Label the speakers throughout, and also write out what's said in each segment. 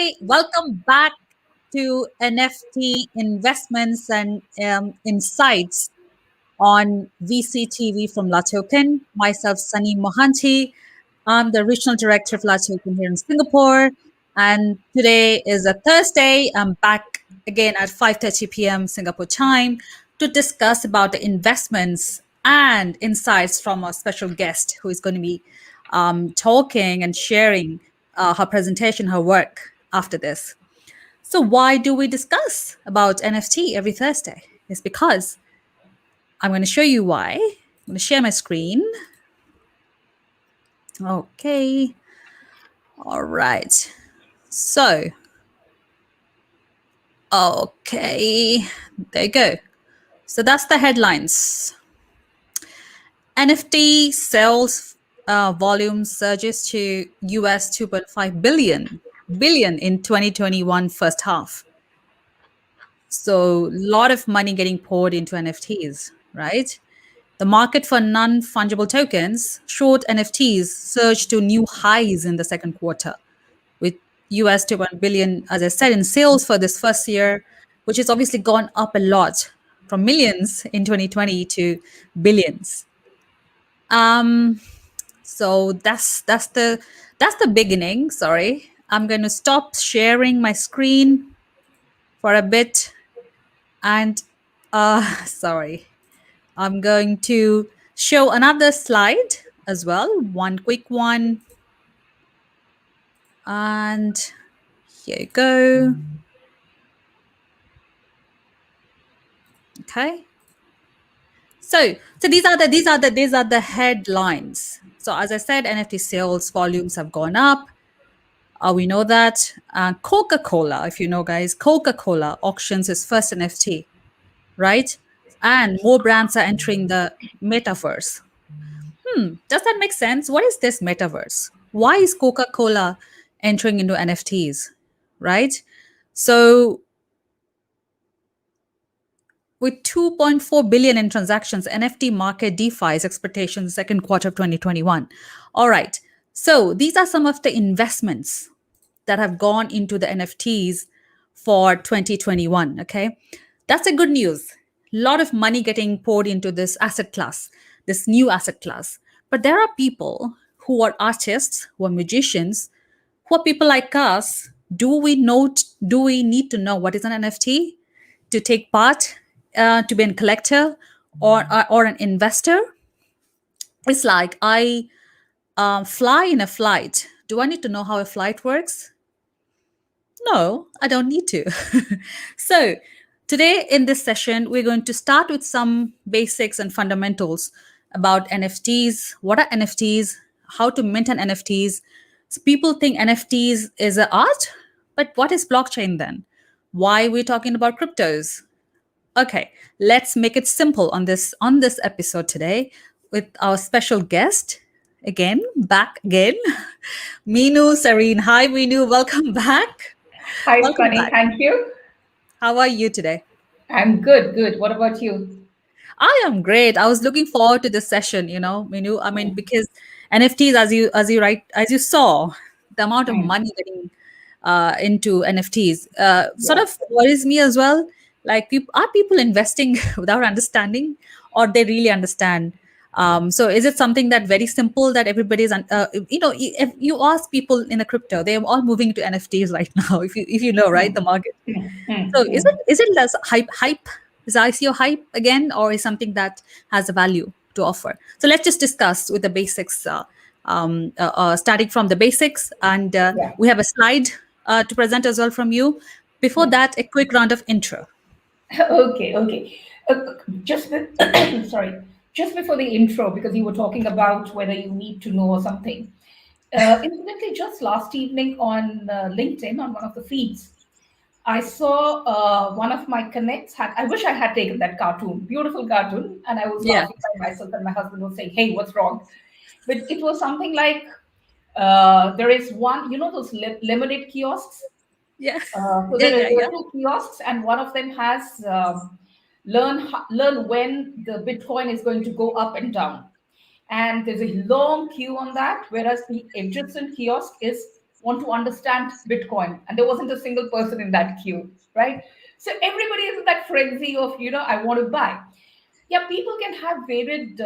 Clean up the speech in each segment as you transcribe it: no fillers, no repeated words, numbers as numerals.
Speaker 1: Hi, welcome back to NFT Investments and Insights on VCTV from La Token. Myself, Sunny Mohanty. I'm the Regional Director of La Token here in Singapore. And today is a Thursday. I'm back again at 5:30 p.m. Singapore time to discuss about the investments and insights from our special guest who is going to be talking and sharing her presentation, her work after this. So why do we discuss about NFT every Thursday? It's because I'm going to show you why. I'm going to share my screen. Okay. All right. So, okay. There you go. So that's the headlines. NFT sales volume surges to US 2.5 billion in 2021 first half. So a lot of money getting poured into NFTs, right? The market for non-fungible tokens, short NFTs, surged to new highs in the second quarter, with US 2.1 billion, as I said, in sales for this first year, which has obviously gone up a lot from millions in 2020 to billions. So that's the beginning. Sorry, I'm going to stop sharing my screen for a bit, and sorry, I'm going to show another slide as well, one quick one. And here you go. Okay. So these are the headlines. So as I said, NFT sales volumes have gone up. We know that. Coca-Cola, if you know, guys, Coca-Cola auctions its first NFT, right? And more brands are entering the metaverse. Does that make sense? What is this metaverse? Why is Coca-Cola entering into NFTs, right? So with 2.4 billion in transactions, NFT market defies expectations second quarter of 2021. All right. So these are some of the investments that have gone into the NFTs for 2021. Okay. That's a good news. A lot of money getting poured into this asset class, this new asset class. But there are people who are artists, who are magicians, who are people like us. Do we need to know what is an NFT to take part, to be a collector or an investor? It's like I fly in a flight. Do I need to know how a flight works? No, I don't need to. So, today in this session, we're going to start with some basics and fundamentals about NFTs. What are NFTs? How to mint an NFTs? So people think NFTs is an art, but what is blockchain then? Why are we talking about cryptos? Okay, let's make it simple on this episode today with our special guest back again, Meenu Sareen. Hi, Meenu. Welcome back.
Speaker 2: Hi,
Speaker 1: Welcome
Speaker 2: Sunny.
Speaker 1: back.
Speaker 2: Thank you.
Speaker 1: How are you today?
Speaker 2: I'm good, good. What about you?
Speaker 1: I am great. I was looking forward to this session, Meenu. I mean, because NFTs, as you saw, the amount of
Speaker 2: Mm,
Speaker 1: money getting into NFTs sort
Speaker 2: yeah.
Speaker 1: of worries me as well. Like, are people investing without understanding, or they really understand? So, is it something that very simple that everybody's, if you ask people in a crypto, they are all moving to NFTs right now. If you know, right, the market. So is it less hype? Is ICO hype again, or is something that has a value to offer? So let's just discuss with the basics, starting from the basics, and
Speaker 2: Yeah.
Speaker 1: we have a slide to present as well from you. Before
Speaker 2: Yeah.
Speaker 1: that, a quick round of intro.
Speaker 2: Okay, okay. Sorry, just before the intro, because you were talking about whether you need to know or something. Incidentally, just last evening on LinkedIn, on one of the feeds, I saw one of my connects had. I wish I had taken that cartoon, beautiful cartoon, and I was
Speaker 1: Yeah,
Speaker 2: laughing by myself, and my husband was saying, "Hey, what's wrong?" But it was something like there is one, those lemonade kiosks.
Speaker 1: yeah,
Speaker 2: So
Speaker 1: yeah, yeah,
Speaker 2: there
Speaker 1: yeah.
Speaker 2: are two kiosks, and one of them has learn when the Bitcoin is going to go up and down. And there's a long queue on that, whereas the adjacent kiosk is want to understand Bitcoin, and there wasn't a single person in that queue, right? So everybody is in that frenzy of, I want to buy. Yeah, people can have varied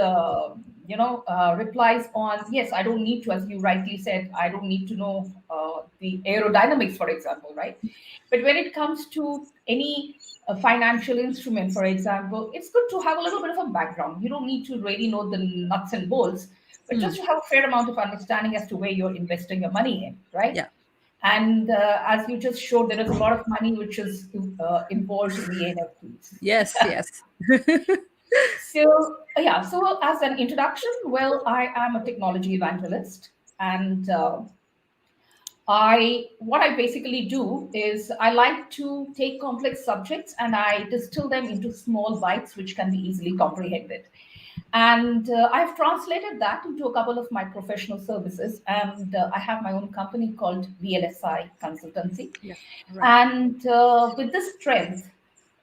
Speaker 2: replies on, yes, I don't need to, as you rightly said, I don't need to know the aerodynamics, for example, right? But when it comes to any financial instrument, for example, it's good to have a little bit of a background. You don't need to really know the nuts and bolts, but
Speaker 1: Hmm.
Speaker 2: just to have a fair amount of understanding as to where you're investing your money in, right?
Speaker 1: Yeah.
Speaker 2: And as you just showed, there is a lot of money which is involved in the NFTs.
Speaker 1: Yes. Yes.
Speaker 2: So, yeah, so as an introduction, well, I am a technology evangelist. And what I basically do is I like to take complex subjects and I distill them into small bites which can be easily comprehended. And I've translated that into a couple of my professional services. And I have my own company called VLSI Consultancy.
Speaker 1: Yeah. Right.
Speaker 2: And with this strength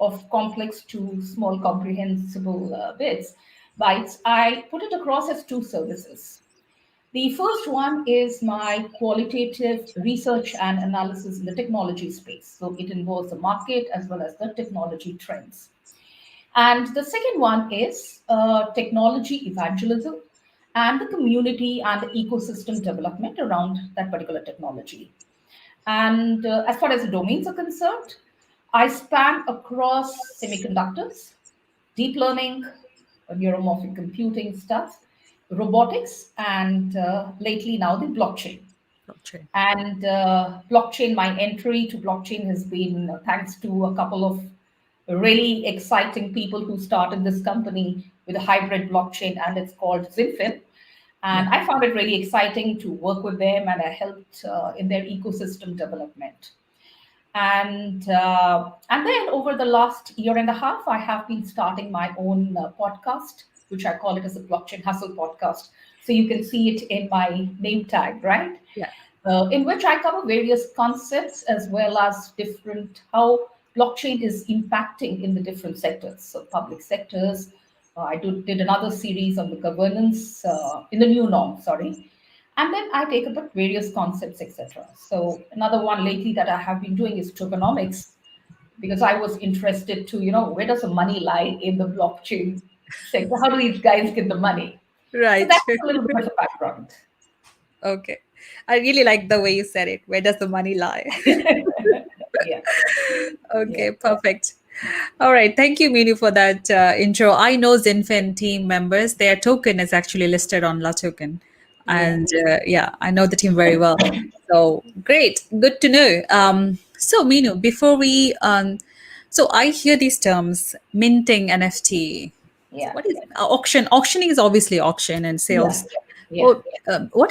Speaker 2: of complex to small comprehensible bytes, I put it across as two services. The first one is my qualitative research and analysis in the technology space. So it involves the market as well as the technology trends. And the second one is technology evangelism and the community and the ecosystem development around that particular technology. And as far as the domains are concerned, I span across semiconductors, deep learning, neuromorphic computing stuff, robotics, and lately now the blockchain.
Speaker 1: Blockchain.
Speaker 2: And blockchain, my entry to blockchain has been thanks to a couple of really exciting people who started this company with a hybrid blockchain, and it's called Zinfin.
Speaker 1: Yeah.
Speaker 2: And I found it really exciting to work with them, and I helped in their ecosystem development. And then over the last year and a half, I have been starting my own podcast, which I call it as a blockchain hustle podcast. So you can see it in my name tag, right?
Speaker 1: Yeah.
Speaker 2: In which I cover various concepts as well as different how blockchain is impacting in the different sectors. So public sectors. Did another series on the governance in the new norm. Sorry, and then I take up at various concepts, etc. So another one lately that I have been doing is tokenomics because I was interested to, where does the money lie in the blockchain sector? How do these guys get the money? So
Speaker 1: Right.
Speaker 2: that's a little bit of a background.
Speaker 1: Okay. I really like the way you said it. Where does the money lie?
Speaker 2: Yeah, yeah,
Speaker 1: Okay, perfect. All right. Thank you, Minu, for that intro. I know Zinfin team members. Their token is actually listed on La Token.
Speaker 2: yeah.
Speaker 1: And yeah, I know the team very well. So great. Good to know. So, Minu, before we, so I hear these terms minting NFT. So
Speaker 2: Yeah,
Speaker 1: what is auction? Auctioning is obviously auction and
Speaker 2: yeah,
Speaker 1: sales.
Speaker 2: yeah.
Speaker 1: Well, what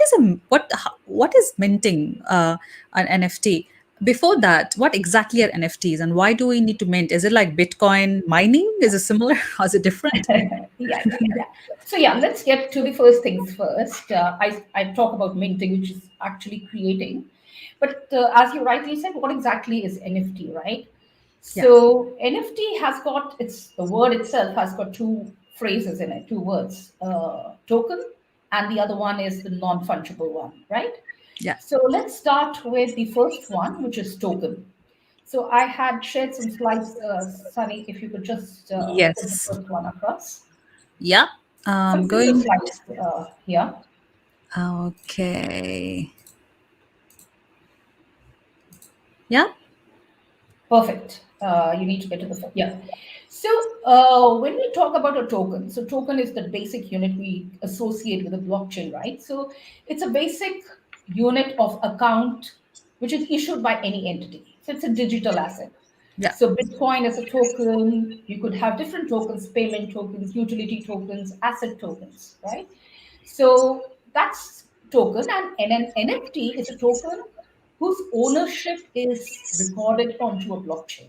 Speaker 1: is minting an NFT? Before that, what exactly are NFTs and why do we need to mint? Is it like Bitcoin mining? Is it similar or is it different?
Speaker 2: Yeah, yeah. So yeah, let's get to the first things first. I talk about minting, which is actually creating. But as you rightly said, what exactly is NFT, right?
Speaker 1: Yeah,
Speaker 2: So NFT has got the word itself has got two phrases in it, two words, token, and the other one is the non-fungible one, right?
Speaker 1: yeah.
Speaker 2: So let's start with the first one, which is token. So I had shared some slides, Sunny, if you could just put the
Speaker 1: Yes.
Speaker 2: first one across.
Speaker 1: Yeah.
Speaker 2: Some simple
Speaker 1: Going.
Speaker 2: slides here.
Speaker 1: Okay. Yeah.
Speaker 2: Perfect. You need to get to the yeah. So when we talk about a token, so token is the basic unit we associate with a blockchain, right? So it's a basic unit of account which is issued by any entity. So it's a digital asset.
Speaker 1: Yeah.
Speaker 2: So Bitcoin is a token. You could have different tokens, payment tokens, utility tokens, asset tokens, right? So that's token, and an NFT is a token whose ownership is recorded onto a blockchain.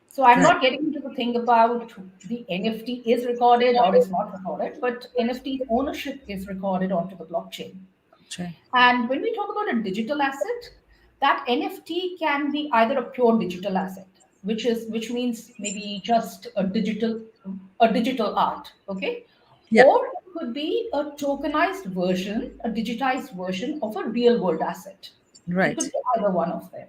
Speaker 2: So I'm
Speaker 1: Right.
Speaker 2: not getting into the thing about the NFT is recorded or is not recorded, but NFT's ownership is recorded onto the blockchain.
Speaker 1: Sure.
Speaker 2: And when we talk about a digital asset, that NFT can be either a pure digital asset, which means maybe just a digital art, okay?
Speaker 1: Yeah.
Speaker 2: Or it could be a tokenized version, a digitized version of a real world asset. It could
Speaker 1: Right.
Speaker 2: be either one of them.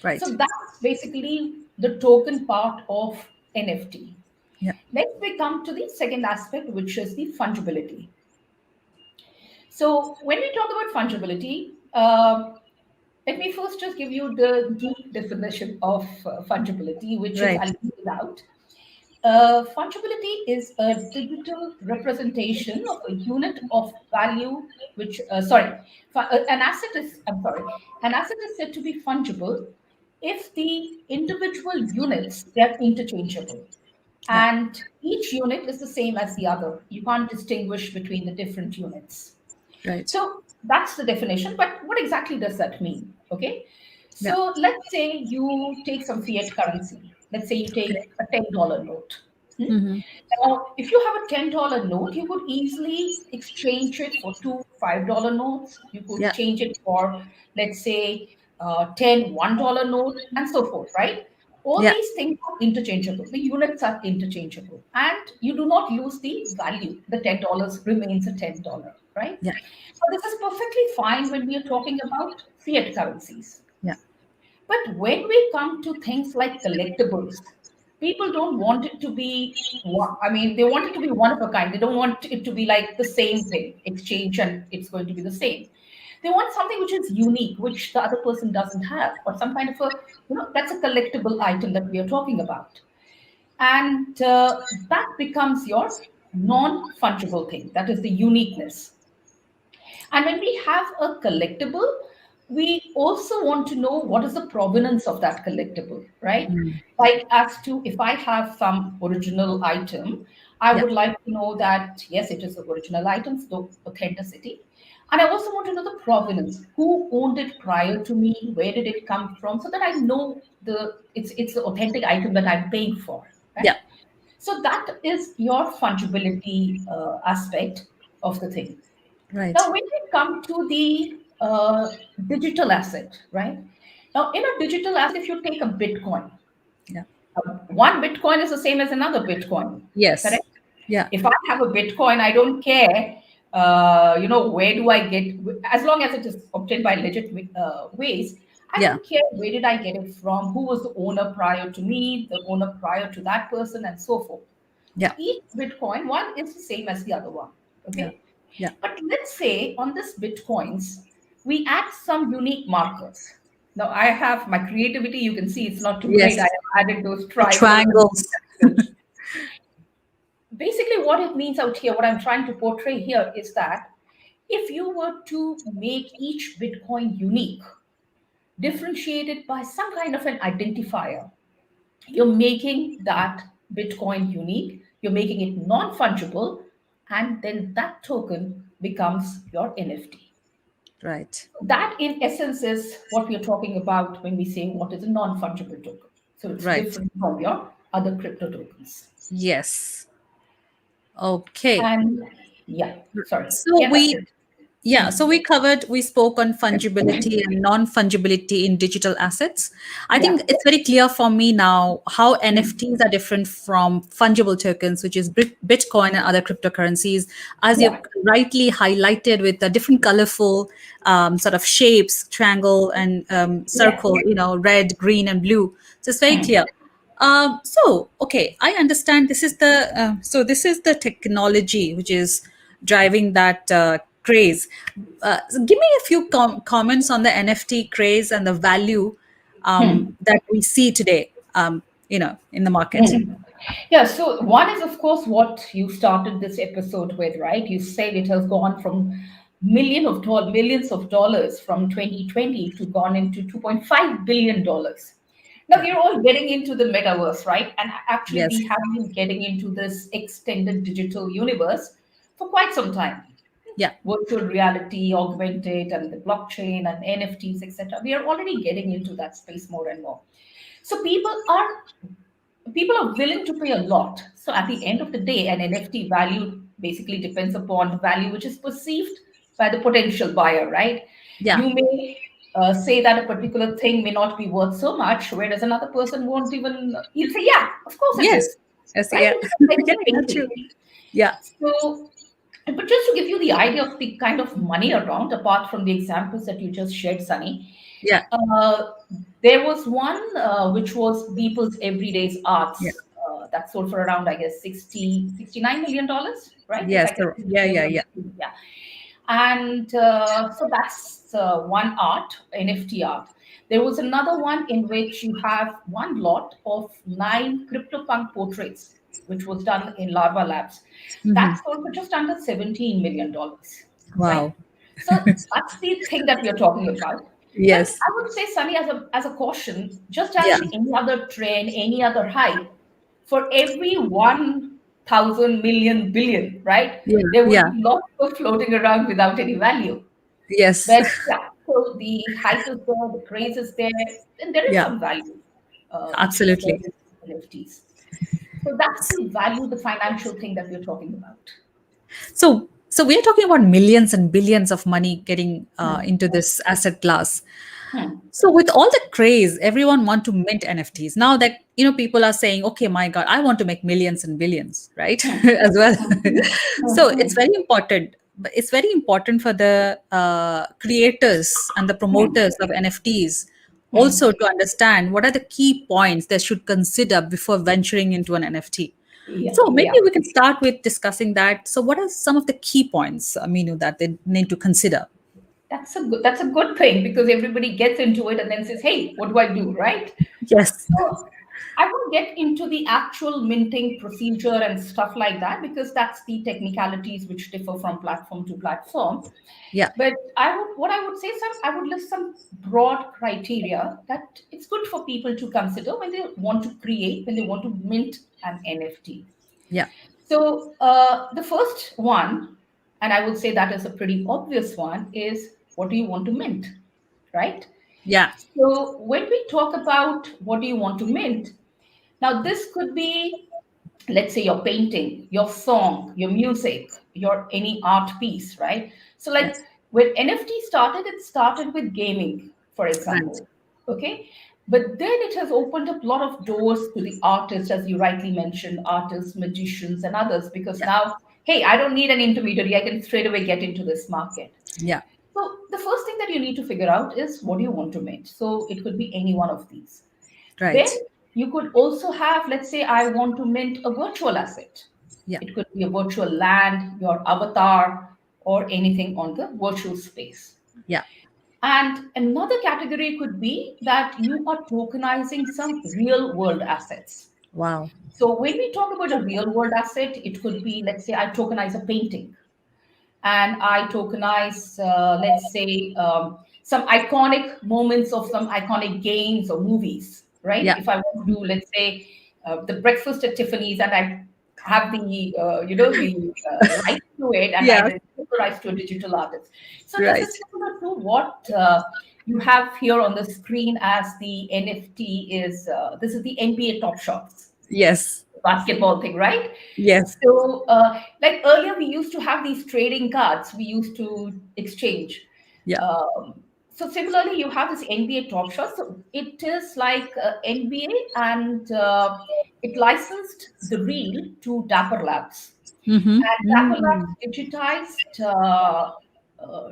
Speaker 1: Right.
Speaker 2: So that's basically the token part of NFT.
Speaker 1: Yeah.
Speaker 2: Next, we come to the second aspect, which is the fungibility. So when we talk about fungibility, let me first just give you the deep definition of fungibility, which is,
Speaker 1: Right.
Speaker 2: I'll read it out. Fungibility is a digital representation of a unit of value, which, an asset is, I'm sorry, an asset is said to be fungible if the individual units, they're interchangeable.
Speaker 1: Yeah.
Speaker 2: And each unit is the same as the other. You can't distinguish between the different units.
Speaker 1: Right.
Speaker 2: So that's the definition. But what exactly does that mean? Okay.
Speaker 1: Yeah.
Speaker 2: So let's say you take some fiat currency. Let's say you take
Speaker 1: Okay.
Speaker 2: a $10 note. Hmm?
Speaker 1: Mm-hmm.
Speaker 2: Now, if you have a $10 note, you could easily exchange it for two $5 notes. You could
Speaker 1: Yeah.
Speaker 2: change it for, let's say, 10 $1 note, and so forth, right? All
Speaker 1: Yeah.
Speaker 2: these things are interchangeable. The units are interchangeable. And you do not lose the value. The $10 remains a $10, right?
Speaker 1: Yeah.
Speaker 2: So this is perfectly fine when we are talking about fiat currencies.
Speaker 1: Yeah.
Speaker 2: But when we come to things like collectibles, people don't want it to be, I mean, they want it to be one of a kind. They don't want it to be like the same thing, exchange, and it's going to be the same. They want something which is unique, which the other person doesn't have, or some kind of a, that's a collectible item that we are talking about. And that becomes your non fungible thing. That is the uniqueness. And when we have a collectible, we also want to know what is the provenance of that collectible, right?
Speaker 1: Mm.
Speaker 2: Like, as to if I have some original item, I
Speaker 1: Yeah.
Speaker 2: would like to know that, yes, it is the original item, the authenticity. And I also want to know the provenance. Who owned it prior to me? Where did it come from? So that I know it's the authentic item that I'm paying for,
Speaker 1: Yeah.
Speaker 2: right? So that is your fungibility aspect of the thing.
Speaker 1: Right.
Speaker 2: Now, when we come to the digital asset, right? Now, in a digital asset, if you take a Bitcoin,
Speaker 1: Yeah.
Speaker 2: one Bitcoin is the same as another Bitcoin,
Speaker 1: Yes.
Speaker 2: correct?
Speaker 1: Yeah.
Speaker 2: If I have a Bitcoin, I don't care, where do I get, as long as it is obtained by legit ways, I
Speaker 1: Yeah.
Speaker 2: don't care where did I get it from, who was the owner prior to me, the owner prior to that person, and so forth.
Speaker 1: Yeah.
Speaker 2: Each Bitcoin, one is the same as the other one,
Speaker 1: Yeah.
Speaker 2: okay?
Speaker 1: Yeah.
Speaker 2: But let's say on this Bitcoins, we add some unique markers. Now I have my creativity, you can see it's not too great. I
Speaker 1: Yes.
Speaker 2: have added those
Speaker 1: The
Speaker 2: triangles and
Speaker 1: triangles.
Speaker 2: rectangles. Basically, what it means out here, what I'm trying to portray here is that if you were to make each Bitcoin unique, differentiated by some kind of an identifier, you're making that Bitcoin unique, you're making it non fungible, and then that token becomes your NFT.
Speaker 1: Right.
Speaker 2: That, in essence, is what we are talking about when we say what is a non fungible token. So it's
Speaker 1: Right.
Speaker 2: different from your other crypto tokens.
Speaker 1: Yes. Okay.
Speaker 2: And yeah, sorry.
Speaker 1: So
Speaker 2: Yeah, that's
Speaker 1: we
Speaker 2: it.
Speaker 1: Yeah,
Speaker 2: Hmm.
Speaker 1: so we spoke on fungibility and non-fungibility in digital assets. I
Speaker 2: Yeah.
Speaker 1: think it's very clear for me now how
Speaker 2: Hmm.
Speaker 1: NFTs are different from fungible tokens, which is Bitcoin and other cryptocurrencies, as you've
Speaker 2: Yeah.
Speaker 1: rightly highlighted with the different colorful sort of shapes, triangle and
Speaker 2: Yeah.
Speaker 1: circle, red, green, and blue. So it's very clear. Okay, I understand this is the technology which is driving that craze. So give me a few comments on the NFT craze and the value
Speaker 2: Hmm.
Speaker 1: that we see today, in the market.
Speaker 2: Hmm. Yeah, so one is, of course, what you started this episode with, right? You said it has gone from millions of dollars from 2020 to gone into $2.5 billion. Now
Speaker 1: Yeah.
Speaker 2: we're all getting into the metaverse, right? And actually,
Speaker 1: Yes.
Speaker 2: we have been getting into this extended digital universe for quite some time.
Speaker 1: Yeah.
Speaker 2: Virtual reality, augmented, and the blockchain and NFTs, etc. We are already getting into that space more and more. So people are willing to pay a lot. So at the end of the day, an NFT value basically depends upon the value which is perceived by the potential buyer, right?
Speaker 1: Yeah.
Speaker 2: You may say that a particular thing may not be worth so much, whereas another person won't even, he'll say, yeah, of course it
Speaker 1: Yes.
Speaker 2: is,
Speaker 1: Yes.
Speaker 2: right?
Speaker 1: Yeah.
Speaker 2: It's a
Speaker 1: Yeah.
Speaker 2: win-win
Speaker 1: True.
Speaker 2: thing.
Speaker 1: Yeah.
Speaker 2: So But just to give you the idea of the kind of money around, apart from the examples that you just shared, Sunny,
Speaker 1: Yeah.
Speaker 2: uh, there was one which was People's Everyday's
Speaker 1: Yeah.
Speaker 2: Arts that sold for around, I guess, 69 million dollars, right? If
Speaker 1: Yes.
Speaker 2: I can
Speaker 1: So,
Speaker 2: see it
Speaker 1: yeah.
Speaker 2: clearly
Speaker 1: Yeah.
Speaker 2: on the
Speaker 1: Yeah.
Speaker 2: screen. Yeah. And so that's one art, NFT art. There was another one in which you have one lot of 9 CryptoPunk portraits, which was done in Larva Labs.
Speaker 1: Hmm.
Speaker 2: That sold for just under $17 million, right?
Speaker 1: Wow.
Speaker 2: So that's the thing that we are talking about. But
Speaker 1: Yes.
Speaker 2: I would say, Sunny, as a caution, just as
Speaker 1: Yeah.
Speaker 2: in any other trend, any other hype, for every 1,000 million billion, right,
Speaker 1: Yeah.
Speaker 2: there would
Speaker 1: Yeah.
Speaker 2: be lots of floating around without any value.
Speaker 1: Yes.
Speaker 2: But yeah, so the hype is there, the craze is there, and there is
Speaker 1: Yeah.
Speaker 2: some value which is there
Speaker 1: Absolutely.
Speaker 2: in NFTs. So that's the value, the financial thing that we're talking about.
Speaker 1: So we are talking about millions and billions of money getting
Speaker 2: Hmm.
Speaker 1: into this asset class.
Speaker 2: Hmm.
Speaker 1: So with all the craze, everyone want to mint NFTs. Now that people are saying, okay, my God, I want to make millions and billions, right?
Speaker 2: Hmm.
Speaker 1: As well.
Speaker 2: Hmm.
Speaker 1: So
Speaker 2: Hmm.
Speaker 1: it's very important. But it's very important for the creators and the
Speaker 2: Hmm.
Speaker 1: promoters of NFTs
Speaker 2: Hmm.
Speaker 1: also to understand what are the key points they should consider before venturing into an NFT.
Speaker 2: Yeah,
Speaker 1: So maybe
Speaker 2: yeah.
Speaker 1: we can start with discussing that. So what are some of the key points, Minu, that they need to consider?
Speaker 2: That's a good thing because everybody gets into it and then says, "Hey, what do I do?" Right?
Speaker 1: Yes.
Speaker 2: So I won't get into the actual minting procedure and stuff like that because that's the technicalities which differ from platform to platform.
Speaker 1: Yeah.
Speaker 2: But what I would say, I would list some broad criteria that it's good for people to consider when they want to create, when they want to mint an NFT.
Speaker 1: Yeah.
Speaker 2: So the first one, and I would say that is a pretty obvious one, is what do you want to mint, right?
Speaker 1: Yeah.
Speaker 2: So when we talk about what do you want to mint, now this could be, let's say, your painting, your song, your music, your any art piece, right? So like
Speaker 1: Yes.
Speaker 2: when NFT started, it started with gaming, for
Speaker 1: Right.
Speaker 2: example. Okay. But then it has opened up a lot of doors to the artists, as you rightly mentioned, artists, magicians, and others, because
Speaker 1: Yeah.
Speaker 2: now, hey, I don't need an intermediary. I can straight away get into this market.
Speaker 1: Yeah.
Speaker 2: So the first thing that you need to figure out is what do you want to mint? So it could be any one of these. Then
Speaker 1: Right.
Speaker 2: you could also have, let's say, I want to mint a virtual asset.
Speaker 1: Yeah.
Speaker 2: It could be a virtual land, your avatar, or anything on the virtual space.
Speaker 1: Yeah.
Speaker 2: And another category could be that you are tokenizing some real world assets.
Speaker 1: Wow.
Speaker 2: So when we talk about a real world asset, it could be, let's say, I tokenize a painting and I tokenize, let's say, some iconic moments of some iconic games or movies, right?
Speaker 1: Yeah.
Speaker 2: If I want to do, let's say, the breakfast at Tiffany's, and I have the, the rights to it, and I
Speaker 1: Yeah.
Speaker 2: then give the rights to a digital artist. So this
Speaker 1: Right.
Speaker 2: is similar to what you have here on the screen as the NFT is. This is the NBA Top Shots
Speaker 1: Yes.
Speaker 2: basketball thing, right?
Speaker 1: Yes.
Speaker 2: So, like earlier, we used to have these trading cards we used to exchange.
Speaker 1: Yeah.
Speaker 2: So, similarly, you have this NBA Top Shot. So, it is like NBA, and it licensed the reel to Dapper Labs.
Speaker 1: Mm-hmm.
Speaker 2: And Dapper Labs
Speaker 1: Mm.
Speaker 2: digitized.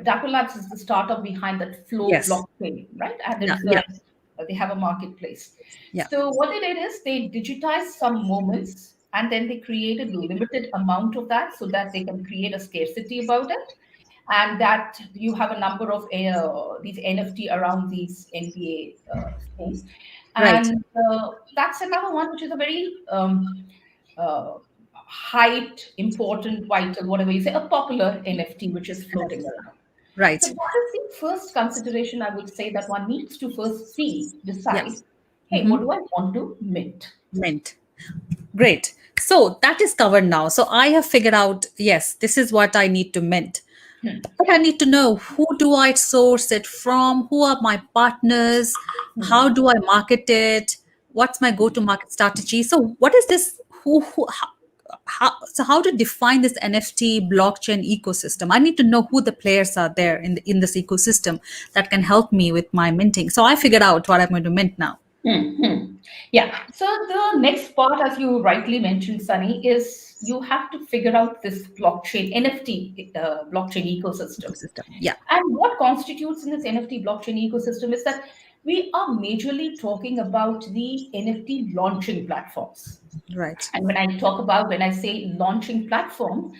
Speaker 2: Dapper Labs is the startup behind that Flow
Speaker 1: Yes.
Speaker 2: blockchain, right? And there
Speaker 1: Yeah.
Speaker 2: is
Speaker 1: Yeah.
Speaker 2: they have a marketplace.
Speaker 1: Yeah.
Speaker 2: So what they did is they digitized some moments and then they created a limited amount of that so that they can create a scarcity about it, and that you have a number of these NFT around these NBA things.
Speaker 1: Right.
Speaker 2: And that's another one which is a very uh, height, important, vital, whatever you say, a popular NFT which is floating
Speaker 1: NFT.
Speaker 2: around. So
Speaker 1: Right.
Speaker 2: that is the first consideration I would say that one needs to first see,
Speaker 1: Yeah.
Speaker 2: decide, hey,
Speaker 1: Mm-hmm.
Speaker 2: what do I want to mint?
Speaker 1: Mint. Great. So that is covered now. So I have figured out, yes, this is what I need to mint.
Speaker 2: Hmm,
Speaker 1: But I need to know, who do I source it from? Who are my partners?
Speaker 2: hmm,
Speaker 1: How do I market it? What's my go-to market strategy? So what is this? How to define this NFT blockchain ecosystem? I need to know who the players are there in this ecosystem that can help me with my minting. So I figured out what I'm going to mint now.
Speaker 2: hmm, hmm. Yeah. So the next part, as you rightly mentioned, Sunny, is you have to figure out this blockchain NFT blockchain ecosystem.
Speaker 1: Ecosystem. Yeah.
Speaker 2: And what constitutes in this NFT blockchain ecosystem is that we are majorly talking about the NFT launching platforms.
Speaker 1: Right.
Speaker 2: And when I say launching platform,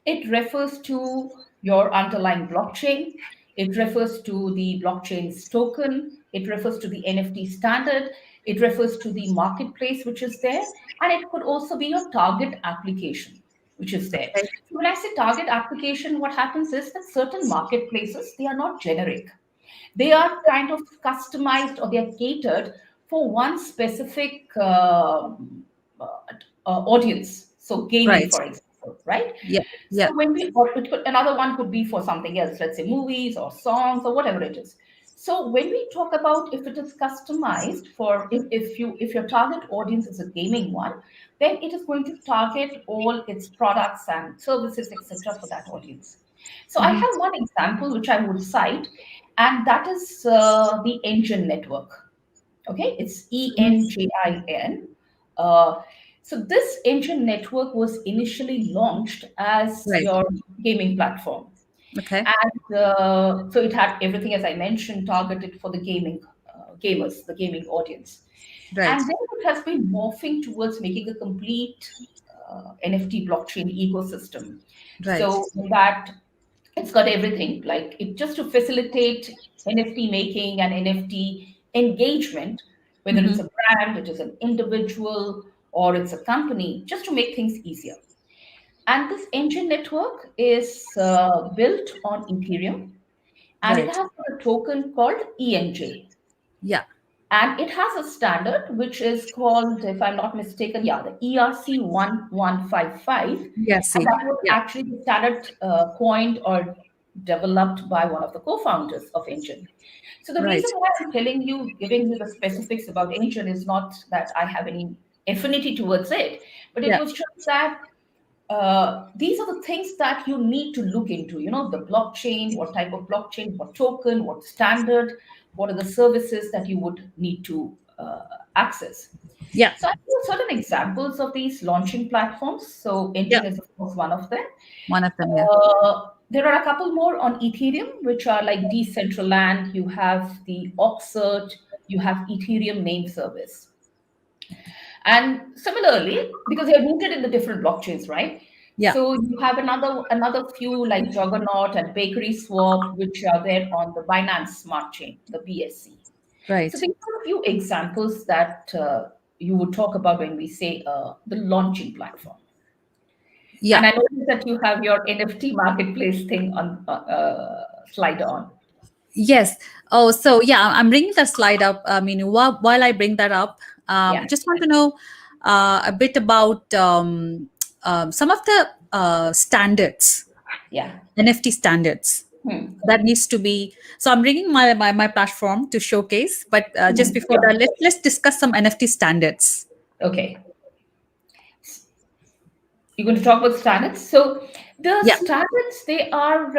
Speaker 2: it refers to your underlying blockchain. It refers to the blockchain's token. It refers to the NFT standard. It refers to the marketplace which is there. And it could also be your target application which is there.
Speaker 1: Okay.
Speaker 2: So when I say target application, what happens is that certain marketplaces, they are not generic. They are kind of customized or they are catered for one specific audience. So gaming,
Speaker 1: Right.
Speaker 2: for example, right?
Speaker 1: Yeah. Yeah.
Speaker 2: So when we, or another one could be for something else, let's say movies or songs or whatever it is. So when we talk about if it is customized for if your target audience is a gaming one, then it is going to target all its products and services, etc., for that audience. So I
Speaker 1: Hmm.
Speaker 2: have one example which I would cite, and that is the Engine network. Okay, it's
Speaker 1: Hmm.
Speaker 2: ENGIN. Uh, so this Engine network was initially launched as
Speaker 1: Right.
Speaker 2: your gaming platform,
Speaker 1: Okay.
Speaker 2: and so it had everything, as I mentioned, targeted for the gaming gamers, the gaming audience.
Speaker 1: Right.
Speaker 2: And then it has been morphing towards making a complete NFT blockchain ecosystem.
Speaker 1: Right.
Speaker 2: So in that it's got everything, like it just to facilitate NFT making and NFT engagement, whether
Speaker 1: Hmm.
Speaker 2: it's a brand, it is an individual, or it's a company, just to make things easier. And this engine network is built on Ethereum, and it
Speaker 1: Right.
Speaker 2: has a token called ENJ.
Speaker 1: Yeah.
Speaker 2: And it has a standard which is called, if I'm not mistaken, yeah, the ERC 1155.
Speaker 1: Yeah.
Speaker 2: And
Speaker 1: See.
Speaker 2: that was
Speaker 1: Yeah.
Speaker 2: actually the standard coined or developed by one of the co founders of Engine. So the reason
Speaker 1: Right.
Speaker 2: why I'm telling you, giving you the specifics about Engine is not that I have any affinity towards it, but it
Speaker 1: Yeah.
Speaker 2: was just that these are the things that you need to look into. You know, the blockchain, what type of blockchain, what token, what standard, what are the services that you would need to access.
Speaker 1: Yeah.
Speaker 2: So I give certain examples of these launching platforms. So
Speaker 1: Yeah.
Speaker 2: Engine is of course one of them.
Speaker 1: One of them. Yeah.
Speaker 2: There are a couple more on Ethereum, which are like Decentraland. You have the Oxert. You have Ethereum name service. And similarly, because they're rooted in the different blockchains, right?
Speaker 1: Yeah.
Speaker 2: So you have another few like Juggernaut and Bakery Swap, which are there on the Binance Smart Chain, the BSC. So
Speaker 1: Right.
Speaker 2: these are a few examples that you would talk about when we say the launching platform. And
Speaker 1: Yeah.
Speaker 2: I noticed that you have your NFT marketplace thing on slide on.
Speaker 1: Yes. Oh, so yeah, I'm bringing that slide up. I mean, while I bring that up,
Speaker 2: Yeah,
Speaker 1: just want to know a bit about some of the standards,
Speaker 2: yeah.
Speaker 1: NFT standards
Speaker 2: Hmm.
Speaker 1: that needs to be. So I'm bringing my platform to showcase, but just
Speaker 2: Hmm.
Speaker 1: before that,
Speaker 2: Sure.
Speaker 1: let's discuss some NFT standards.
Speaker 2: Okay. You're going to talk about standards. So the
Speaker 1: Yeah.
Speaker 2: standards, they are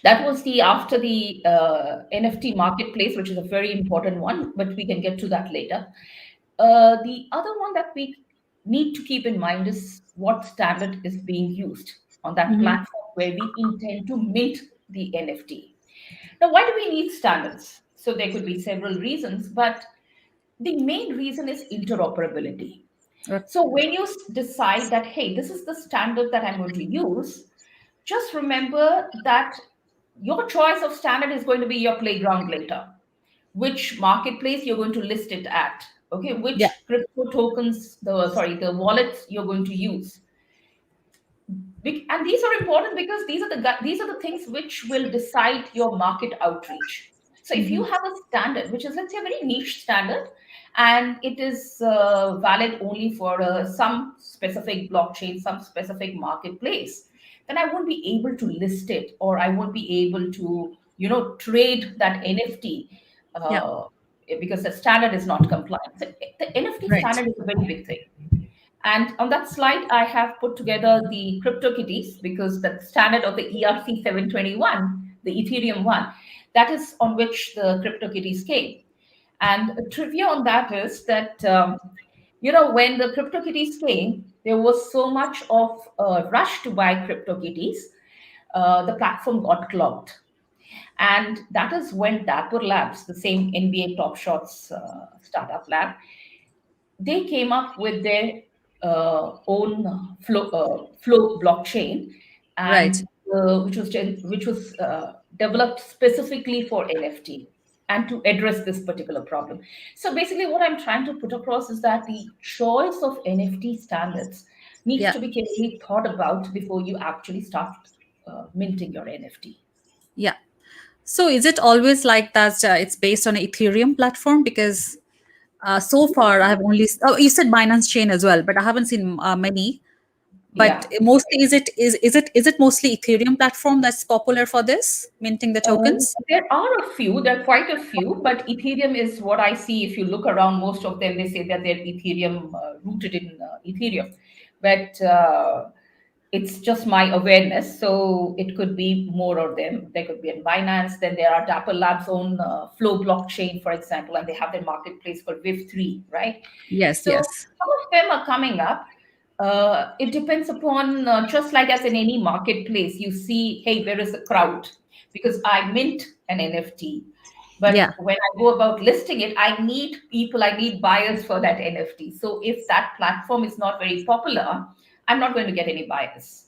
Speaker 2: that was the after the NFT marketplace, which is a very important one, but we can get to that later. The other one that we need to keep in mind is what standard is being used on that
Speaker 1: Hmm.
Speaker 2: platform where we intend to mint the NFT. Now, why do we need standards? So there could be several reasons, but the main reason is interoperability. So when you decide that, hey, this is the standard that I'm going to use, just remember that your choice of standard is going to be your playground later. Which marketplace you're going to list it at? Okay,
Speaker 1: Yeah.
Speaker 2: which crypto tokens, the wallets you're going to use. And these are important because these are the things which will decide your market outreach. So if you
Speaker 1: Hmm.
Speaker 2: have a standard which is, let's say, a very niche standard, and it is valid only for some specific blockchain, some specific marketplace, then I won't be able to list it, or I won't be able to trade that NFT
Speaker 1: Yeah.
Speaker 2: uh, because the standard is not compliant. So the NFT
Speaker 1: Right.
Speaker 2: standard is a very big thing. And on that slide, I have put together the CryptoKitties because the standard of the ERC 721, the Ethereum one, that is on which the CryptoKitties came. And a trivia on that is that, when the CryptoKitties came, there was so much of a rush to buy CryptoKitties, the platform got clogged. And that is when Dapper Labs, the same NBA Top Shots startup lab, they came up with their own flow blockchain,
Speaker 1: Right.
Speaker 2: and which was developed specifically for NFT and to address this particular problem. So basically, what I'm trying to put across is that the choice of NFT standards needs
Speaker 1: Yeah.
Speaker 2: to be carefully thought about before you actually start minting your NFT.
Speaker 1: Yeah. So is it always like that? It's based on an Ethereum platform because so far I have only. Oh, you said Binance Chain as well, but I haven't seen many. But
Speaker 2: Yeah.
Speaker 1: mostly, is it mostly Ethereum platform that's popular for this minting the tokens?
Speaker 2: There are a few, there are quite a few, but Ethereum is what I see. If you look around, most of them, they say that they're Ethereum, rooted in Ethereum. But it's just my awareness. So it could be more of them. There could be in Binance. Then there are Dapper Labs' own Flow blockchain, for example, and they have their marketplace for Web3, right?
Speaker 1: Yes.
Speaker 2: So
Speaker 1: Yes.
Speaker 2: some of them are coming up. It depends upon, just like as in any marketplace, you see, hey, where is the crowd? Because I mint an NFT. But
Speaker 1: Yeah.
Speaker 2: when I go about listing it, I need people, I need buyers for that NFT. So if that platform is not very popular, I'm not going to get any buyers.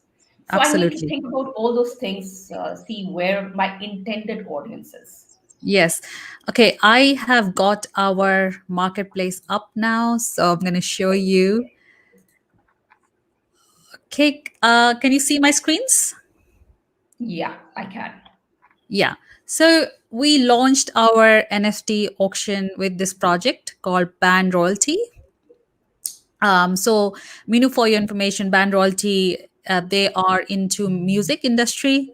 Speaker 2: So I need to
Speaker 1: Absolutely.
Speaker 2: think about all those things, see where my intended audience is.
Speaker 1: Yes. Okay. I have got our marketplace up now, so I'm going to show you. Okay. Can you see my screens?
Speaker 2: Yeah, I can.
Speaker 1: Yeah. So we launched our NFT auction with this project called Band Royalty. So, Minu, for your information, Band Royalty, they are into music industry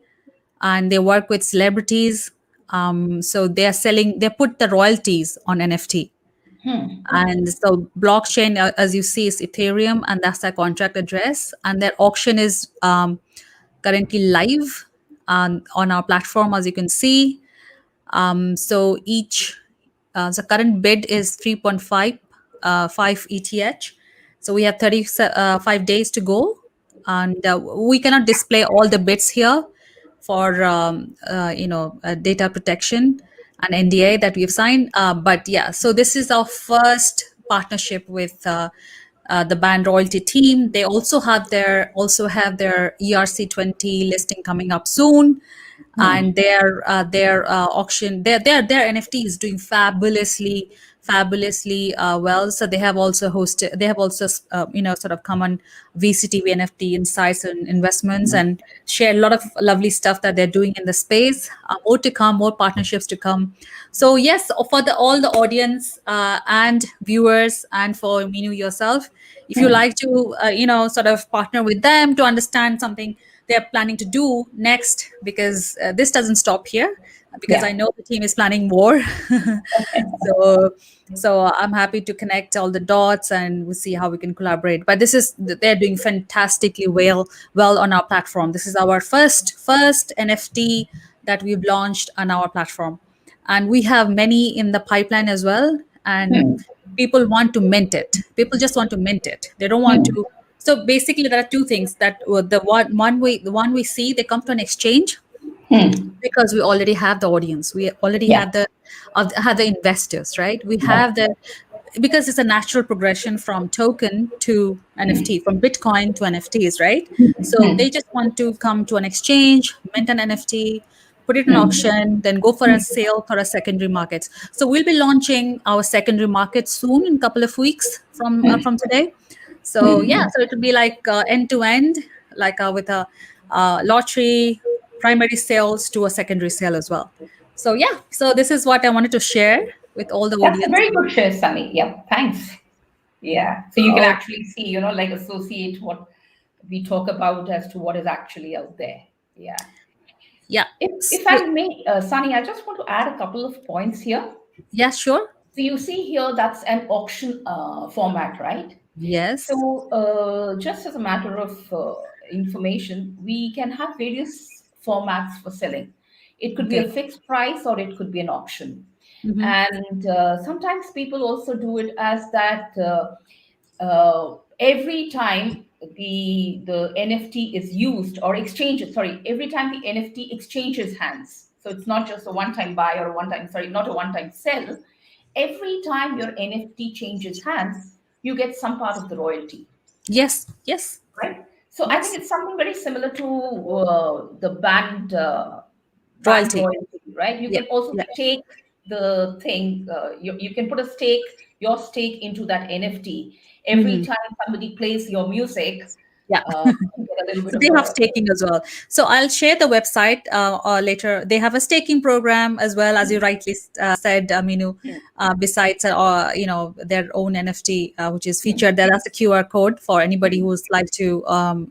Speaker 1: and they work with celebrities. So they are selling, they put the royalties on NFT. And so blockchain, as you see, is Ethereum, and that's their contract address. And their auction is currently live on our platform, as you can see. So each the current bid is 3.5 5 ETH. So we have 35 days to go, and we cannot display all the bids here for data protection and NDA that we've signed. But yeah, so this is our first partnership with the band royalty team. They also have their ERC 20 listing coming up soon, and their auction, their NFT is doing fabulously well. So they have also sort of come on VCTV NFT Insights and Investments and share a lot of lovely stuff that they're doing in the space. More to come, more partnerships to come. So yes, for the all the audience and viewers, and for Minu yourself, if you like to sort of partner with them to understand something they're planning to do next, because this doesn't stop here, because I
Speaker 2: Yeah.
Speaker 1: know the team is planning more. so I'm happy to connect all the dots and we'll see how we can collaborate. But they're doing fantastically well on our platform. This is our first NFT that we've launched on our platform, and we have many in the pipeline as well. And people want to mint it. People just want to mint it. They don't want to. So basically, there are two things that the one we see, they come to an exchange because we already have the audience. We already
Speaker 2: Yeah.
Speaker 1: have the investors, right? We
Speaker 2: Yeah.
Speaker 1: have the, because it's a natural progression from token to NFT, from Bitcoin to NFTs, right? So they just want to come to an exchange, mint an NFT, put it in auction, then go for a sale for a secondary market. So we'll be launching our secondary market soon, in a couple of weeks from today. So yeah, so it will be like end to end, like with a lottery, primary sales to a secondary sale as well. So yeah, so this is what I wanted to share with all the
Speaker 2: That's a
Speaker 1: audience.
Speaker 2: very good share, Sunny. Yeah, thanks. Yeah. So you can
Speaker 1: Oh,
Speaker 2: actually see, like associate what we talk about as to what is actually out there. Yeah.
Speaker 1: yeah.
Speaker 2: If
Speaker 1: So,
Speaker 2: I may, Sunny, I just want to add a couple of points here.
Speaker 1: yeah, sure.
Speaker 2: So you see here, that's an auction format, right?
Speaker 1: Yes.
Speaker 2: So just as a matter of information, we can have various formats for selling. It could be a
Speaker 1: Okay.
Speaker 2: fixed price or it could be an auction.
Speaker 1: Hmm.
Speaker 2: And sometimes people also do it as that every time the NFT is used or exchanges, sorry, every time the NFT exchanges hands. So it's not just a one-time buy or a one-time, sorry, not a one-time sell. Every time your NFT changes hands, you get some part of the royalty,
Speaker 1: Yes, yes,
Speaker 2: right? So I think
Speaker 1: yes.
Speaker 2: it's something very similar to the band
Speaker 1: Royalty.
Speaker 2: royalty, right? You
Speaker 1: Yeah,
Speaker 2: can also
Speaker 1: yeah.
Speaker 2: stake the thing. You can put a stake, your stake into that NFT. Every
Speaker 1: Hmm.
Speaker 2: time somebody plays your music,
Speaker 1: Yeah.
Speaker 2: you get a little bit
Speaker 1: So
Speaker 2: of
Speaker 1: they have
Speaker 2: a.
Speaker 1: staking as well. So I'll share the website or later. They have a staking program as well, as you rightly said, besides or their own NFT, which is featured there as a QR code for anybody who's like to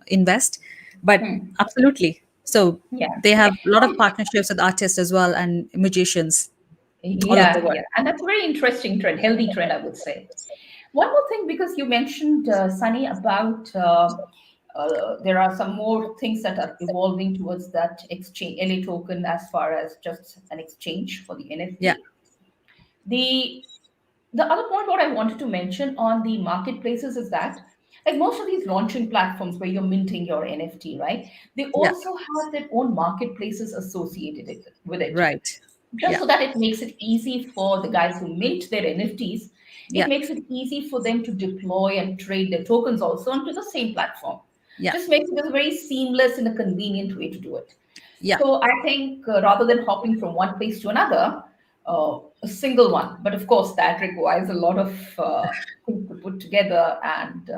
Speaker 1: invest. But
Speaker 2: Hmm.
Speaker 1: absolutely, so
Speaker 2: Yeah.
Speaker 1: they have a lot of partnerships with artists as well and musicians all over the
Speaker 2: Yeah,
Speaker 1: world.
Speaker 2: yeah. And that's a very interesting trend, healthy trend, I would say. One more thing, because you mentioned, Sunny, about there are some more things that are evolving towards that exchange, LA token, as far as just an exchange for the
Speaker 1: Yeah,
Speaker 2: NFT. The the other point what I wanted to mention on the marketplaces is that, like most of these launching platforms where you're minting your NFT, right? They
Speaker 1: yeah,
Speaker 2: also have their own marketplaces associated with it,
Speaker 1: right.
Speaker 2: just
Speaker 1: Yeah,
Speaker 2: so that it makes it easy for the guys who mint their NFTs. It
Speaker 1: yeah,
Speaker 2: makes it easy for them to deploy and trade their tokens also onto the same platform.
Speaker 1: yeah,
Speaker 2: Just makes it a very seamless and a convenient way to do it.
Speaker 1: yeah,
Speaker 2: So I think rather than hopping from one place to another, a single one. But of course, that requires a lot of things to put together, and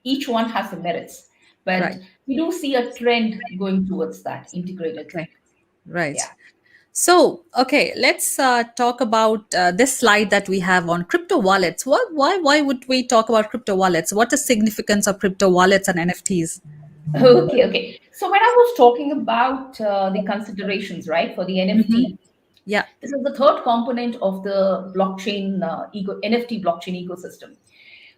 Speaker 2: each one has the merits. But
Speaker 1: right,
Speaker 2: we do see a trend going towards that integrated thing.
Speaker 1: right, right.
Speaker 2: Yeah.
Speaker 1: So, okay, let's talk about this slide that we have on crypto wallets. Why would we talk about crypto wallets? What is significance of crypto wallets and NFTs?
Speaker 2: Okay, okay. So when I was talking about the considerations, right, for the
Speaker 1: Hmm.
Speaker 2: NFT,
Speaker 1: Yeah,
Speaker 2: this is the third component of the blockchain NFT blockchain ecosystem.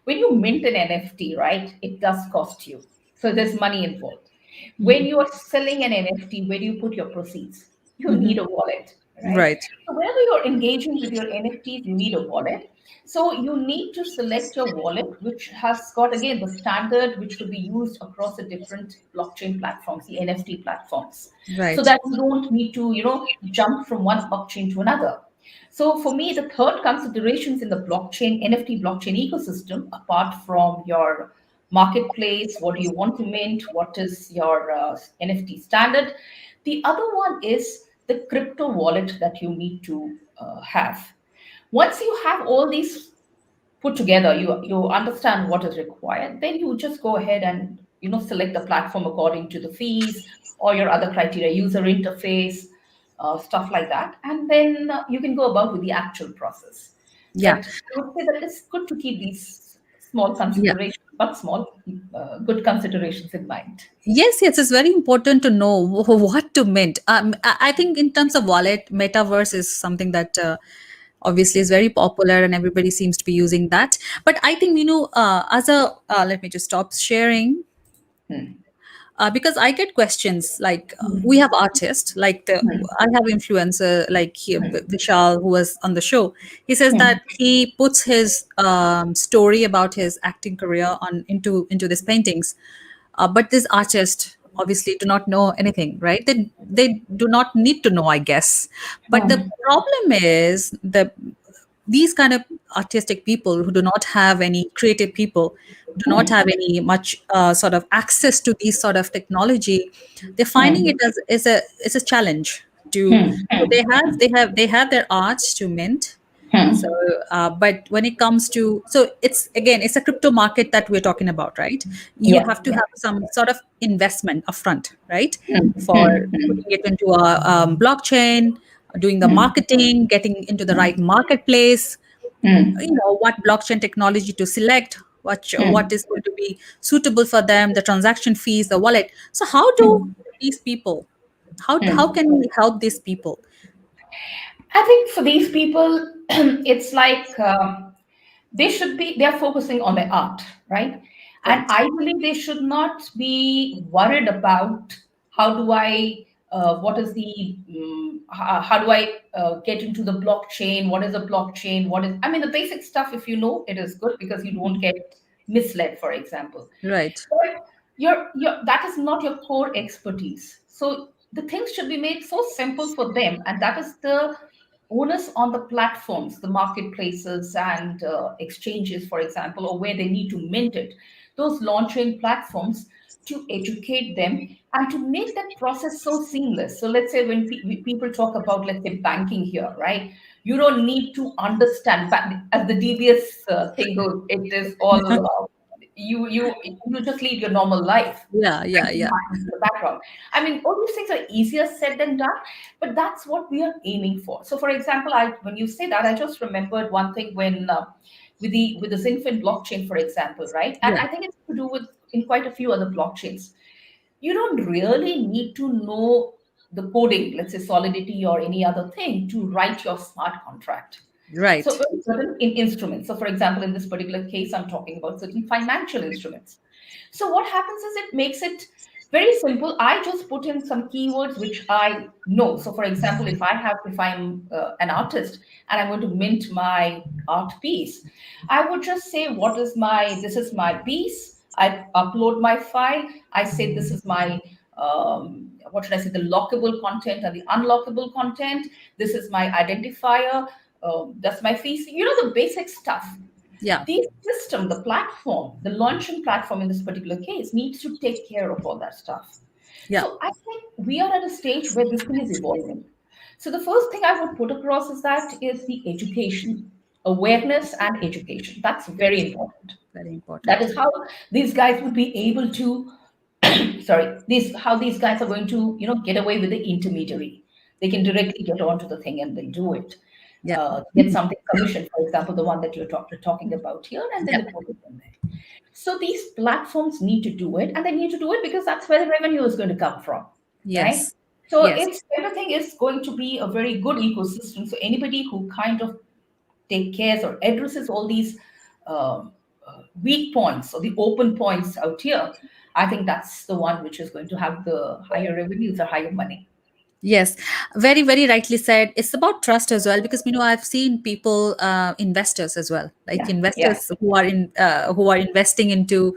Speaker 2: When you mint an NFT, right, it does cost you. So there's money involved. When you are selling an NFT, where do you put your proceeds? You need a wallet, right?
Speaker 1: right,
Speaker 2: So whenever you're engaging with your NFTs, you need a wallet. So you need to select your wallet, which has got again the standard which could be used across the different blockchain platforms, the NFT platforms, so
Speaker 1: right.
Speaker 2: that you don't need to, jump from one blockchain to another. So for me, the third considerations in the blockchain, NFT blockchain ecosystem, apart from your marketplace, what do you want to mint, what is your NFT standard, the other one is the crypto wallet that you need to have. Once you have all these put together, you understand what is required, then you just go ahead and select the platform according to the fees or your other criteria, user interface, stuff like that, and then you can go about with the actual process.
Speaker 1: Yeah,
Speaker 2: But I would say that it's good to keep these small
Speaker 1: yeah.
Speaker 2: considerations, but small, good considerations in mind.
Speaker 1: Yes, yes, it's very important to know what to mint. I think in terms of wallet, metaverse is something that obviously is very popular and everybody seems to be using that. But I think, as a, let me just stop sharing
Speaker 2: Hmm.
Speaker 1: because I get questions like we have artists like I have influencer like Vishal who was on the show. He says
Speaker 2: Hmm.
Speaker 1: that he puts his story about his acting career on into these paintings, but these artists obviously do not know anything, right? They do not need to know, I guess. But the
Speaker 2: Hmm.
Speaker 1: problem is these kind of artistic people who do not have any creative people do not
Speaker 2: Hmm.
Speaker 1: have any much sort of access to these sort of technology. They're finding
Speaker 2: Hmm.
Speaker 1: it as is a challenge to.
Speaker 2: Hmm.
Speaker 1: So
Speaker 2: Hmm.
Speaker 1: they have their art to mint. So
Speaker 2: Hmm.
Speaker 1: but when it comes to, so it's again, it's a crypto market that we're talking about, right? You
Speaker 2: Yeah.
Speaker 1: have to
Speaker 2: Yeah.
Speaker 1: have some sort of investment upfront, right?
Speaker 2: Hmm.
Speaker 1: For
Speaker 2: Hmm. Hmm.
Speaker 1: putting it into a blockchain, doing the
Speaker 2: Hmm.
Speaker 1: marketing, getting into the right marketplace,
Speaker 2: Hmm.
Speaker 1: what blockchain technology to select, what
Speaker 2: Hmm.
Speaker 1: is going to be suitable for them, the transaction fees, the wallet. So how do
Speaker 2: Hmm.
Speaker 1: these people, how
Speaker 2: Hmm.
Speaker 1: can we help these people?
Speaker 2: I think for these people, it's like they're focusing on their art, right? And
Speaker 1: Right.
Speaker 2: ideally, they should not be worried about how do I what is the how do I get into the blockchain? What is a blockchain? What is, I mean, the basic stuff, if you know, it is good because you don't get misled, for example.
Speaker 1: Right.
Speaker 2: But that is not your core expertise. So the things should be made so simple for them, and that is the onus on the platforms, the marketplaces and exchanges, for example, or where they need to mint it, those launching platforms, to educate them and to make that process so seamless. So let's say when people talk about, let's say, banking here, right? You don't need to understand, as the DBS thing goes, it is all you just lead your normal life.
Speaker 1: Yeah, yeah,
Speaker 2: Banking
Speaker 1: yeah,
Speaker 2: happens in the background. I mean, all these things are easier said than done, but that's what we are aiming for. So, for example, I when you say that, I just remembered one thing when with this infant blockchain, for example, right? And
Speaker 1: yeah.
Speaker 2: I think it's to do with in quite a few other blockchains. You don't really need to know the coding, let's say Solidity or any other thing, to write your smart contract. So
Speaker 1: Right,
Speaker 2: certain instruments. So, for example, in this particular case, I'm talking about certain financial instruments. So what happens is it makes it very simple. I just put in some keywords which I know. So, for example, if I'm an artist and I'm going to mint my art piece, I would just say this is my piece. I upload my file. I say this is my what should I say, the lockable content and the unlockable content. This is my identifier. That's my fees. You know, the basic stuff.
Speaker 1: yeah,
Speaker 2: The system, the platform, the launching platform in this particular case needs to take care of all that stuff.
Speaker 1: yeah,
Speaker 2: So I think we are at a stage where this thing is evolving. So the first thing I would put across is the education, awareness and education. That's very
Speaker 1: yes,
Speaker 2: important.
Speaker 1: very
Speaker 2: That
Speaker 1: important.
Speaker 2: is how these guys would be able to sorry, these how these guys are going to, get away with the intermediary. They can directly get onto the thing and then do it,
Speaker 1: Yeah,
Speaker 2: get something commission, for example, the one that talking about here, and then
Speaker 1: yeah,
Speaker 2: they put it in there. So these platforms need to do it, and they need to do it because that's where the revenue is going to come from, right?
Speaker 1: yes,
Speaker 2: So
Speaker 1: yes,
Speaker 2: it's everything is going to be a very good ecosystem. So anybody who kind of take cares or addresses all these um, weak points or the open points out here, I think that's the one which is going to have the higher revenues or higher money.
Speaker 1: yes. Very, very rightly said. It's about trust as well, because I've seen people, investors as well, like
Speaker 2: Yeah, yeah,
Speaker 1: investors who are investing into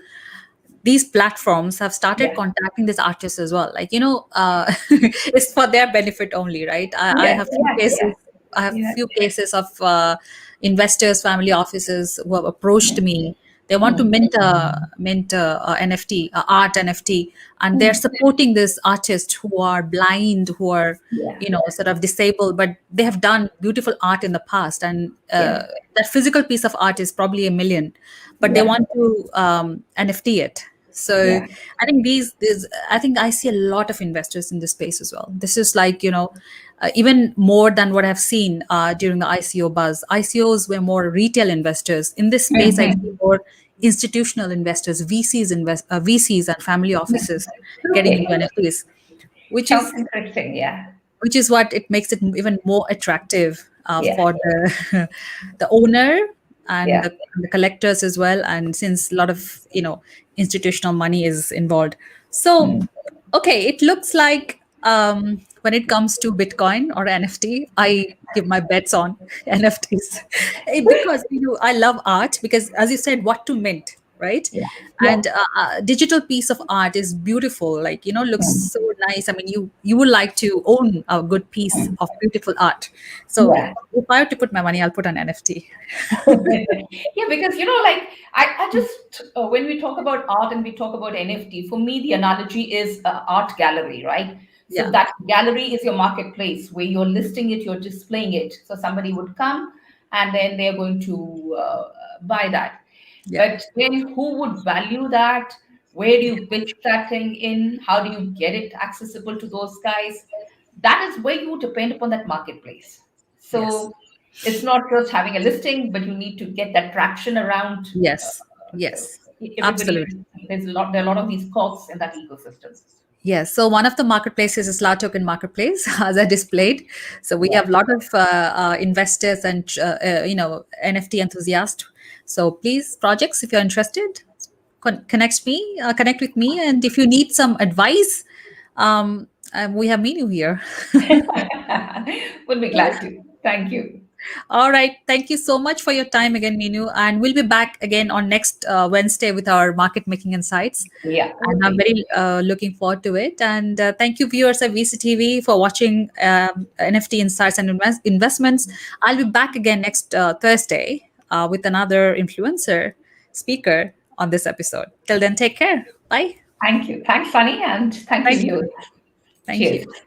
Speaker 1: these platforms have started
Speaker 2: yeah,
Speaker 1: contacting these artists as well. Like, it's for their benefit only, right? I
Speaker 2: yeah,
Speaker 1: have few
Speaker 2: yeah, yeah,
Speaker 1: cases. I have
Speaker 2: yeah.
Speaker 1: few cases of investors, family offices who have approached me. They want to
Speaker 2: Mm,
Speaker 1: mint a NFT, art NFT, and they're
Speaker 2: mm,
Speaker 1: supporting this artist who are blind, who are
Speaker 2: yeah,
Speaker 1: sort of disabled, but they have done beautiful art in the past, and
Speaker 2: yeah,
Speaker 1: that physical piece of art is probably a million, but they
Speaker 2: yeah,
Speaker 1: want to NFT it. So
Speaker 2: yeah,
Speaker 1: I think these I think I see a lot of investors in this space as well. This is like, even more than what I've seen during the ICO buzz. ICOs were more retail investors. In this space, I see
Speaker 2: mhm,
Speaker 1: more institutional investors, VCs and family
Speaker 2: yeah.
Speaker 1: offices getting into
Speaker 2: Okay,
Speaker 1: NFTs, which
Speaker 2: sounds
Speaker 1: is
Speaker 2: interesting. Yeah,
Speaker 1: what it makes it even more attractive
Speaker 2: yeah,
Speaker 1: for the the owner and
Speaker 2: yeah,
Speaker 1: the collectors as well, and since a lot of institutional money is involved. So
Speaker 2: mm,
Speaker 1: okay, it looks like, when it comes to Bitcoin or NFT, I give my bets on NFTs. Because I love art, because as you said, what to mint, right?
Speaker 2: yeah, yeah,
Speaker 1: And digital piece of art is beautiful, like, looks
Speaker 2: mm,
Speaker 1: so nice. I mean, you would like to own a good piece
Speaker 2: mm,
Speaker 1: of beautiful art. So
Speaker 2: yeah.
Speaker 1: if I have to put my money, I'll put on NFT.
Speaker 2: Yeah, because like I just when we talk about art and we talk about NFT, for me the analogy is art gallery, right? So
Speaker 1: Yeah,
Speaker 2: that gallery is your marketplace where you're listing it, you're displaying it. So somebody would come and then they're going to buy that.
Speaker 1: yeah,
Speaker 2: But then who would value that? Where do you pitch that thing in? How do you get it accessible to those guys? That is where you depend upon that marketplace.
Speaker 1: yes,
Speaker 2: So it's not just having a listing, but you need to get that traction around
Speaker 1: yes, yes,
Speaker 2: everybody.
Speaker 1: absolutely.
Speaker 2: There are a lot of these cogs in that ecosystem.
Speaker 1: Yes. So one of the marketplaces is La Token Marketplace, as I displayed. So we
Speaker 2: Yeah.
Speaker 1: have a lot of investors and NFT enthusiasts. So please, projects, if you're interested, connect with me, and if you need some advice, We have Minu here.
Speaker 2: Would be glad to. Thank you.
Speaker 1: All right. Thank you so much for your time again, Minu. And we'll be back again on next Wednesday with our market making insights.
Speaker 2: Yeah,
Speaker 1: And
Speaker 2: would
Speaker 1: I'm
Speaker 2: be.
Speaker 1: very looking forward to it. And thank you, viewers of VCTV, for watching NFT Insights and Investments. I'll be back again next Thursday with another influencer speaker on this episode. Till then, take care. Bye.
Speaker 2: Thank you. Thanks, Sunny, and thank you,
Speaker 1: Thank you.
Speaker 2: viewers.
Speaker 1: Thank you.
Speaker 2: Cheers.